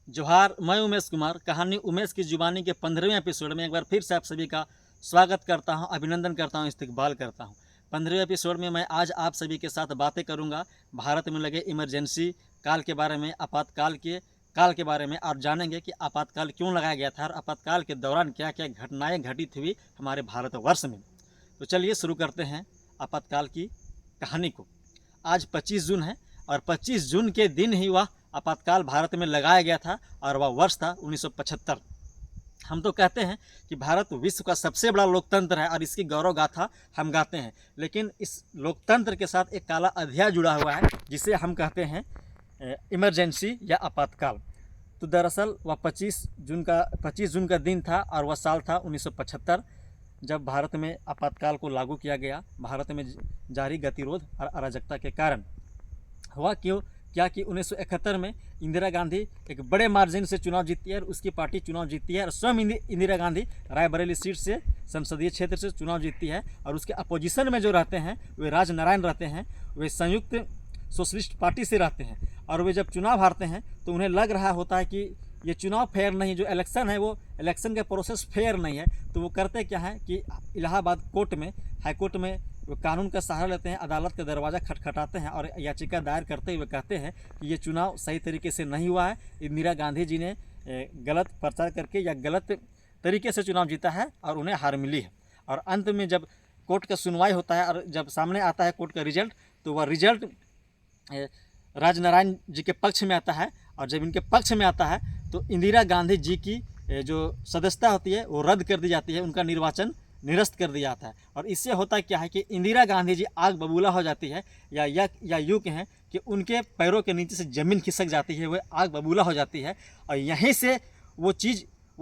जोहार, मैं उमेश कुमार कहानी उमेश की जुबानी के 15वें एपिसोड में एक बार फिर से आप सभी का स्वागत करता हूं, अभिनंदन करता हूं, इस्तकबाल करता हूं। 15वें एपिसोड में मैं आज आप सभी के साथ बातें करूंगा भारत में लगे इमरजेंसी काल के बारे में, आपातकाल के काल के बारे में। आप जानेंगे कि आपातकाल क्यों लगाया गया था और आपातकाल के दौरान क्या क्या घटनाएँ घटित हुई हमारे भारतवर्ष में। तो चलिए शुरू करते हैं आपातकाल की कहानी को। आज 25 जून है और 25 जून के दिन ही वह आपातकाल भारत में लगाया गया था और वह वर्ष था 1975। हम तो कहते हैं कि भारत विश्व का सबसे बड़ा लोकतंत्र है और इसकी गौरव गाथा हम गाते हैं, लेकिन इस लोकतंत्र के साथ एक काला अध्याय जुड़ा हुआ है जिसे हम कहते हैं इमरजेंसी या आपातकाल। तो दरअसल वह 25 जून का दिन था और वह साल था 1975, जब भारत में आपातकाल को लागू किया गया। भारत में जारी गतिरोध और अराजकता के कारण हुआ क्या कि 1971 में इंदिरा गांधी एक बड़े मार्जिन से चुनाव जीतती है और उसकी पार्टी चुनाव जीतती है और स्वयं इंदिरा गांधी रायबरेली सीट से, संसदीय क्षेत्र से चुनाव जीतती है। और उसके अपोजिशन में जो रहते हैं वे राजनारायण रहते हैं, वे संयुक्त सोशलिस्ट पार्टी से रहते हैं। और वे जब चुनाव हारते हैं तो उन्हें लग रहा होता है कि ये चुनाव फेयर नहीं, जो इलेक्शन है वो इलेक्शन का प्रोसेस फेयर नहीं है। तो वो करते क्या है कि इलाहाबाद कोर्ट में, हाई कोर्ट में वो कानून का सहारा लेते हैं, अदालत का दरवाज़ा खटखटाते हैं और याचिका दायर करते हुए कहते हैं कि ये चुनाव सही तरीके से नहीं हुआ है, इंदिरा गांधी जी ने गलत प्रचार करके या गलत तरीके से चुनाव जीता है और उन्हें हार मिली है। और अंत में जब कोर्ट का सुनवाई होता है और जब सामने आता है कोर्ट का रिजल्ट, तो वह रिजल्ट राजनारायण जी के पक्ष में आता है। और जब इनके पक्ष में आता है तो इंदिरा गांधी जी की जो सदस्यता होती है वो रद्द कर दी जाती है, उनका निर्वाचन निरस्त कर दिया जाता है। और इससे होता क्या है कि इंदिरा गांधी जी आग बबूला हो जाती है, या यूँ कहें कि उनके पैरों के नीचे से ज़मीन खिसक जाती है, वह आग बबूला हो जाती है। और यहीं से वो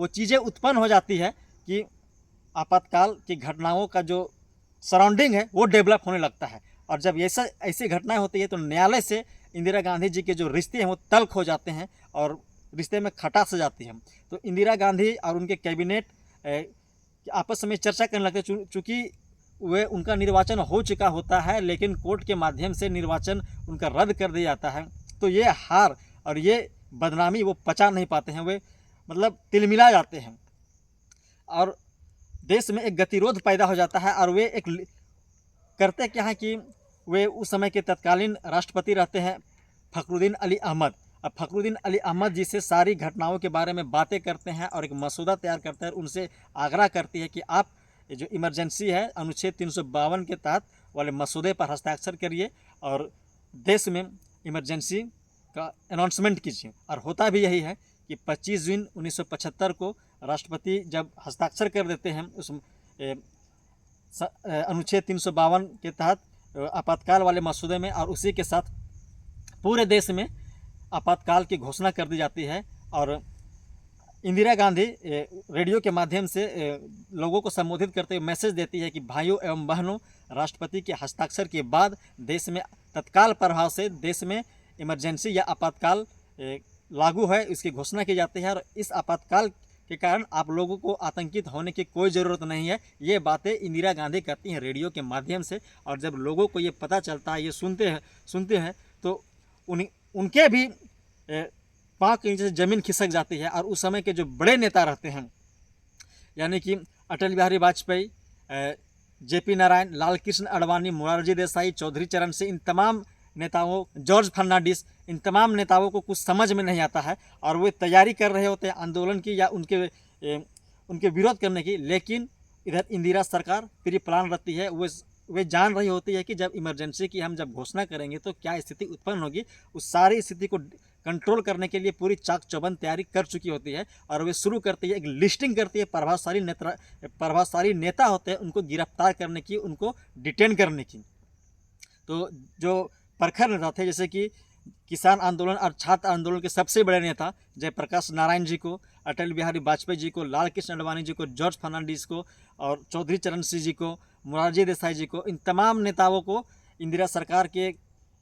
चीज़ें उत्पन्न हो जाती है कि आपातकाल की घटनाओं का जो सराउंडिंग है वो डेवलप होने लगता है। और जब ऐसी घटनाएं होती है तो न्यायालय से इंदिरा गांधी जी के जो रिश्ते हैं वो तल्ख हो जाते हैं और रिश्ते में खटास हो जाती है। तो इंदिरा गांधी और उनके कैबिनेट आपस में चर्चा करने लगते हैं, चूँकि वे उनका निर्वाचन हो चुका होता है लेकिन कोर्ट के माध्यम से निर्वाचन उनका रद्द कर दिया जाता है। तो ये हार और ये बदनामी वो पचा नहीं पाते हैं, वे मतलब तिलमिला जाते हैं और देश में एक गतिरोध पैदा हो जाता है। और वे एक करते क्या है कि वे उस समय के तत्कालीन राष्ट्रपति रहते हैं फ़खरुद्दीन अली अहमद। अब फ़खरुद्दीन अली अहमद जी से सारी घटनाओं के बारे में बातें करते हैं और एक मसौदा तैयार करते हैं, उनसे आग्रह करती है कि आप जो इमरजेंसी है अनुच्छेद 352 के तहत वाले मसौदे पर हस्ताक्षर करिए और देश में इमरजेंसी का अनाउंसमेंट कीजिए। और होता भी यही है कि 25 जून 1975 को राष्ट्रपति जब हस्ताक्षर कर देते हैं उस अनुच्छेद 352 के तहत आपातकाल वाले मसौदे में, और उसी के साथ पूरे देश में आपातकाल की घोषणा कर दी जाती है। और इंदिरा गांधी रेडियो के माध्यम से लोगों को संबोधित करते हुए मैसेज देती है कि भाइयों एवं बहनों, राष्ट्रपति के हस्ताक्षर के बाद देश में तत्काल प्रभाव से देश में इमरजेंसी या आपातकाल लागू है, इसकी घोषणा की जाती है। और इस आपातकाल के कारण आप लोगों को आतंकित होने की कोई ज़रूरत नहीं है, ये बातें इंदिरा गांधी करती हैं रेडियो के माध्यम से। और जब लोगों को ये पता चलता है, ये सुनते हैं तो उनके भी पाँव के नीचे से ज़मीन खिसक जाती है। और उस समय के जो बड़े नेता रहते हैं, यानी कि अटल बिहारी वाजपेयी, JP नारायण, लाल कृष्ण आडवाणी, मोरारजी देसाई, चौधरी चरण सिंह, इन तमाम नेताओं, जॉर्ज फर्नांडिस, इन तमाम नेताओं को कुछ समझ में नहीं आता है और वे तैयारी कर रहे होते हैं आंदोलन की या उनके विरोध करने की। लेकिन इधर इंदिरा सरकार प्री प्लान रहती है, वे जान रही होती है कि जब इमरजेंसी की हम जब घोषणा करेंगे तो क्या स्थिति उत्पन्न होगी। उस सारी स्थिति को कंट्रोल करने के लिए पूरी चाक चौबंद तैयारी कर चुकी होती है। और वे शुरू करती है, एक लिस्टिंग करती है प्रभावशाली नेता होते हैं उनको गिरफ्तार करने की, उनको डिटेन करने की। तो जो प्रखर नेता थे, जैसे कि किसान आंदोलन और छात्र आंदोलन के सबसे बड़े नेता जयप्रकाश नारायण जी को, अटल बिहारी वाजपेयी जी को, लाल कृष्ण आडवाणी जी को, जॉर्ज फर्नांडिस को और चौधरी चरण सिंह जी को, मोरारजी देसाई जी को, इन तमाम नेताओं को इंदिरा सरकार के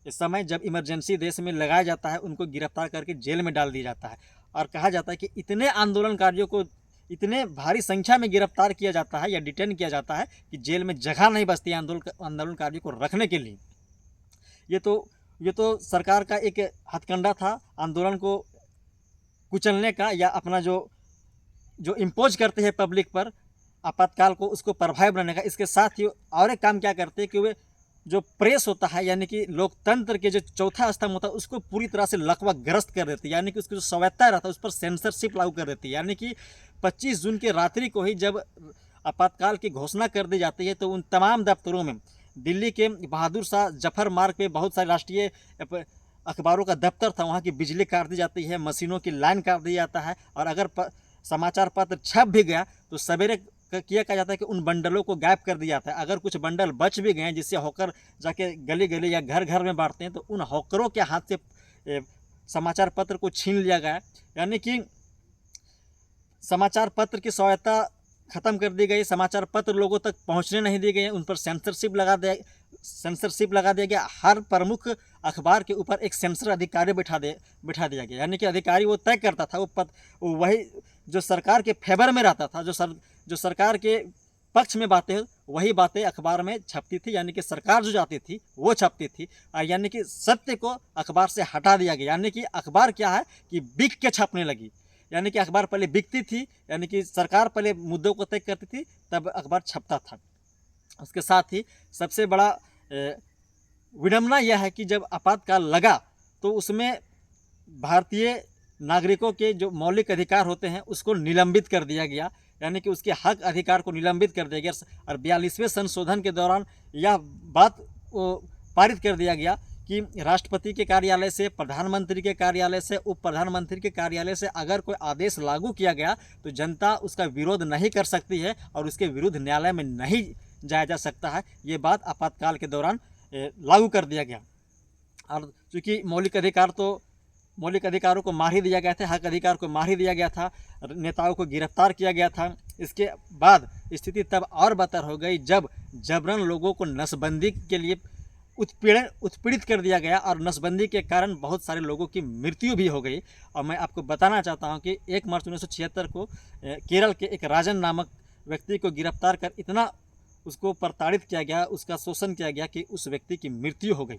समय जब इमरजेंसी देश में लगाया जाता है उनको गिरफ्तार करके जेल में डाल दिया जाता है। और कहा जाता है कि इतने आंदोलनकारियों को इतने भारी संख्या में गिरफ्तार किया जाता है या डिटेन किया जाता है कि जेल में जगह नहीं बचती है आंदोलनकारियों को रखने के लिए। ये तो सरकार का एक हथकंडा था आंदोलन को कुचलने का या अपना जो इम्पोज करते हैं पब्लिक पर आपातकाल को, उसको प्रभावी बनाने का। इसके साथ ही और एक काम क्या करते हैं कि वे जो प्रेस होता है यानी कि लोकतंत्र के जो चौथा स्तंभ होता है उसको पूरी तरह से लकवाग्रस्त कर देती है, यानी कि उसकी जो स्वायत्ता रहता है उस पर सेंसरशिप लागू कर देती है। यानी कि 25 जून की रात्रि को ही जब आपातकाल की घोषणा कर दी जाती है तो उन तमाम दफ्तरों में, दिल्ली के बहादुर शाह जफर मार्ग पे बहुत सारे राष्ट्रीय अखबारों का दफ्तर था, वहाँ की बिजली काट दी जाती है, मशीनों की लाइन काट दी जाता है, और अगर समाचार पत्र छप भी गया तो सवेरे किया जाता है कि उन बंडलों को गायब कर दिया जाता है। अगर कुछ बंडल बच भी गए जिससे हॉकर जाके गली गली या घर घर में बांटते हैं तो उन हॉकरों के हाथ से समाचार पत्र को छीन लिया गया। यानी कि समाचार पत्र की स्वायत्ता खत्म कर दी गई, समाचार पत्र लोगों तक पहुंचने नहीं दी गई, उन पर सेंसरशिप लगा दिया गया। हर प्रमुख अखबार के ऊपर एक सेंसर अधिकारी बिठा दिया गया, यानी कि अधिकारी वो तय करता था, वही जो सरकार के फेवर में रहता था, जो सरकार के पक्ष में बातें वही बातें अखबार में छपती थी, यानी कि सरकार जो जाती थी वो छपती थी। यानी कि सत्य को अखबार से हटा दिया गया, यानी कि अखबार क्या है कि बिक के छपने लगी। यानी कि अखबार पहले बिकती थी, यानी कि सरकार पहले मुद्दों को तय करती थी तब अखबार छपता था। उसके साथ ही सबसे बड़ा विडंबना यह है कि जब आपातकाल लगा तो उसमें भारतीय नागरिकों के जो मौलिक अधिकार होते हैं उसको निलंबित कर दिया गया, यानी कि उसके हक अधिकार को निलंबित कर दिया गया। और 42वें संशोधन के दौरान यह बात पारित कर दिया गया कि राष्ट्रपति के कार्यालय से, प्रधानमंत्री के कार्यालय से, उप प्रधानमंत्री के कार्यालय से अगर कोई आदेश लागू किया गया तो जनता उसका विरोध नहीं कर सकती है और उसके विरुद्ध न्यायालय में नहीं जाया जा सकता है। ये बात आपातकाल के दौरान लागू कर दिया गया। और चूँकि मौलिक अधिकारों को मार ही दिया गया था, हक अधिकार को मार ही दिया गया था, नेताओं को गिरफ्तार किया गया था। इसके बाद स्थिति तब और बदतर हो गई जब जबरन लोगों को नसबंदी के लिए उत्पीड़ित कर दिया गया और नसबंदी के कारण बहुत सारे लोगों की मृत्यु भी हो गई। और मैं आपको बताना चाहता हूं कि 1 मार्च 1976 को केरल के एक राजन नामक व्यक्ति को गिरफ्तार कर इतना उसको प्रताड़ित किया गया, उसका शोषण किया गया कि उस व्यक्ति की मृत्यु हो गई।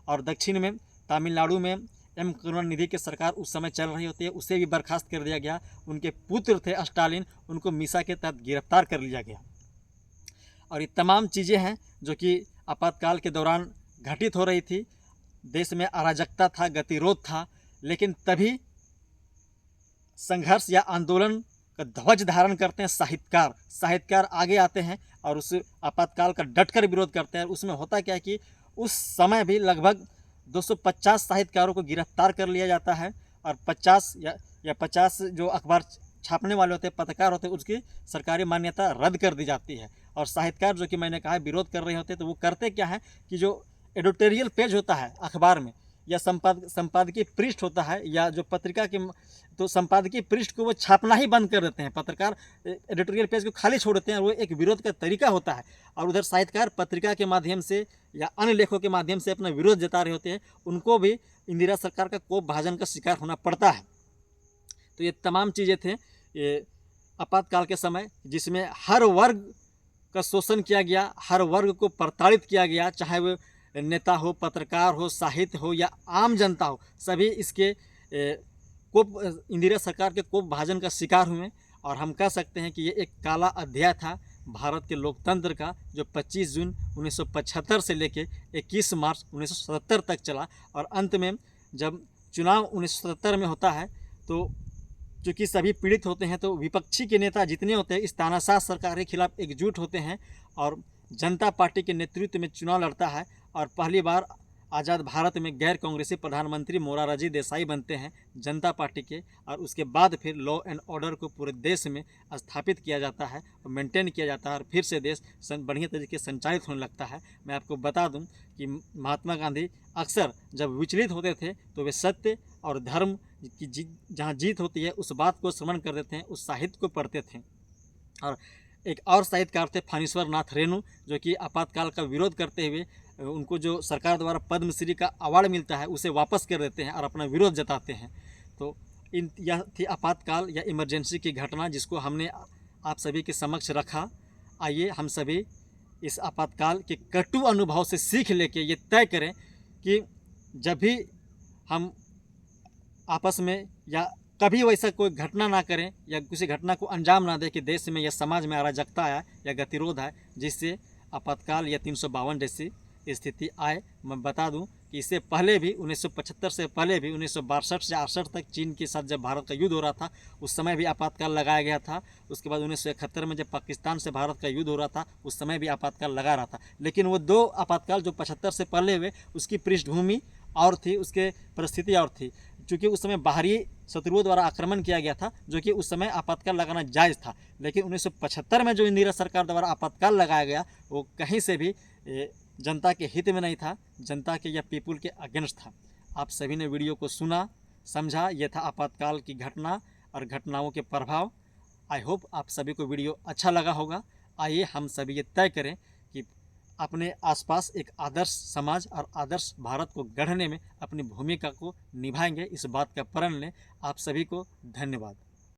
और दक्षिण में तमिलनाडु में एम करुणानिधि की सरकार उस समय चल रही होती है, उसे भी बर्खास्त कर दिया गया। उनके पुत्र थे स्टालिन, उनको मीसा के तहत गिरफ्तार कर लिया गया। और ये तमाम चीज़ें हैं जो कि आपातकाल के दौरान घटित हो रही थी। देश में अराजकता था, गतिरोध था, लेकिन तभी संघर्ष या आंदोलन का ध्वज धारण करते हैं साहित्यकार आगे आते हैं और उस आपातकाल का डटकर विरोध करते हैं। उसमें होता क्या है कि उस समय भी लगभग 250 साहित्यकारों को गिरफ्तार कर लिया जाता है और 50 जो अखबार छापने वाले होते हैं, पत्रकार होते हैं, उसकी सरकारी मान्यता रद्द कर दी जाती है। और साहित्यकार जो कि मैंने कहा विरोध कर रहे होते हैं तो वो करते क्या है कि जो एडिटोरियल पेज होता है अखबार में या संपादकीय पृष्ठ होता है या जो पत्रिका के, तो संपादकीय पृष्ठ को वो छापना ही बंद कर देते हैं। पत्रकार एडिटोरियल पेज को खाली छोड़ देते हैं, वो एक विरोध का तरीका होता है। और उधर साहित्यकार पत्रिका के माध्यम से या अन्य लेखों के माध्यम से अपना विरोध जता रहे होते हैं, उनको भी इंदिरा सरकार का कोप भाजन का शिकार होना पड़ता है। तो ये तमाम चीज़ें थे ये आपातकाल के समय, जिसमें हर वर्ग का शोषण किया गया, हर वर्ग को प्रताड़ित किया गया, चाहे वो नेता हो, पत्रकार हो, साहित्य हो या आम जनता हो, सभी इसके इंदिरा सरकार के कोप भाजन का शिकार हुए। और हम कह सकते हैं कि ये एक काला अध्याय था भारत के लोकतंत्र का, जो 25 जून 1975 से लेके 21 मार्च 1977 तक चला। और अंत में जब चुनाव 1977 में होता है तो चूँकि सभी पीड़ित होते हैं तो विपक्षी के नेता जितने होते हैं इस तानाशाह सरकार के खिलाफ एकजुट होते हैं और जनता पार्टी के नेतृत्व में चुनाव लड़ता है। और पहली बार आज़ाद भारत में गैर कांग्रेसी प्रधानमंत्री मोरारजी देसाई बनते हैं जनता पार्टी के। और उसके बाद फिर लॉ एंड ऑर्डर को पूरे देश में स्थापित किया जाता है और मेंटेन किया जाता है और फिर से देश बढ़िया तरीके से संचालित होने लगता है। मैं आपको बता दूं कि महात्मा गांधी अक्सर जब विचलित होते थे तो वे सत्य और धर्म की जहाँ जीत होती है उस बात को स्मरण कर देते हैं, उस साहित्य को पढ़ते थे। और एक और साहित्यकार थे फणीश्वर नाथ रेणु, जो कि आपातकाल का विरोध करते हुए उनको जो सरकार द्वारा पद्मश्री का अवार्ड मिलता है उसे वापस कर देते हैं और अपना विरोध जताते हैं। तो यह थी आपातकाल या इमरजेंसी की घटना जिसको हमने आप सभी के समक्ष रखा। आइए हम सभी इस आपातकाल के कटु अनुभव से सीख लेके ये तय करें कि जब भी हम आपस में या कभी वैसा कोई घटना ना करें या किसी घटना को अंजाम ना दें कि देश में या समाज में अराजकता आए या गतिरोध आए, जिससे आपातकाल या 352 जैसी स्थिति आए। मैं बता दूं कि इससे पहले भी 1975 से पहले भी 1962 से 68 तक चीन के साथ जब भारत का युद्ध हो रहा था उस समय भी आपातकाल लगाया गया था। उसके बाद 1971 में जब पाकिस्तान से भारत का युद्ध हो रहा था उस समय भी आपातकाल लगा रहा था। लेकिन वो दो आपातकाल जो 75 से पहले हुए उसकी पृष्ठभूमि और थी, उसके परिस्थिति और थी, क्योंकि उस समय बाहरी शत्रुओं द्वारा आक्रमण किया गया था, जो कि उस समय आपातकाल लगाना जायज़ था। लेकिन 1975 में जो इंदिरा सरकार द्वारा आपातकाल लगाया गया वो कहीं से भी जनता के हित में नहीं था, जनता के या पीपुल के अगेंस्ट था। आप सभी ने वीडियो को सुना, समझा, यह था आपातकाल की घटना और घटनाओं के प्रभाव। आई होप आप सभी को वीडियो अच्छा लगा होगा। आइए हम सभी ये तय करें कि अपने आसपास एक आदर्श समाज और आदर्श भारत को गढ़ने में अपनी भूमिका को निभाएंगे। इस बात का प्रण लें। आप सभी को धन्यवाद।